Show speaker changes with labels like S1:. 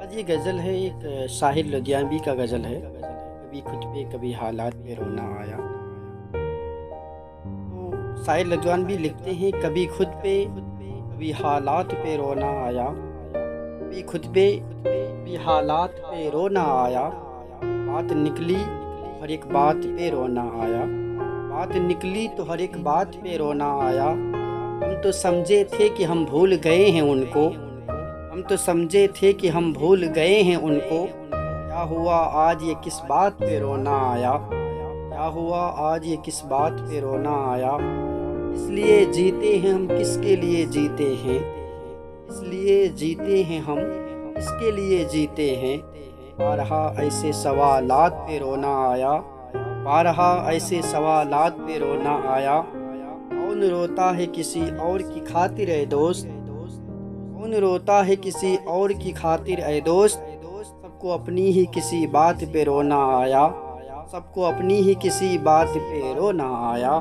S1: آج یہ غزل ہے، ایک شاہر لدھیانوی کا غزل ہے۔ کبھی خود پہ کبھی حالات پہ رونا آیا۔ تو شاہر لدھیانوی لکھتے ہیں، کبھی خود پہ کبھی حالات پہ رونا آیا، کبھی خود پہ کبھی حالات پہ رونا آیا، بات نکلی ہر ایک بات پہ رونا آیا، بات نکلی تو ہر ایک بات پہ رونا آیا۔ ہم تو سمجھے تھے کہ ہم بھول گئے ہیں ان کو، ہم تو سمجھے تھے کہ ہم بھول گئے ہیں ان کو، کیا ہوا آج یہ کس بات پہ رونا آیا، کیا ہوا آج یہ کس بات پہ رونا آیا۔ اس لیے جیتے ہیں ہم کس کے لیے جیتے ہیں، اس لیے جیتے ہیں ہم اس کے لیے جیتے ہیں، بارہا ایسے سوالات پہ رونا آیا، بارہا ایسے سوالات پہ رونا آیا۔ کون روتا ہے کسی اور کی خاطر اے دوست، کون روتا ہے کسی اور کی خاطر اے دوست، سب کو اپنی ہی کسی بات پہ رونا آیا، سب کو اپنی ہی کسی بات پہ رونا آیا۔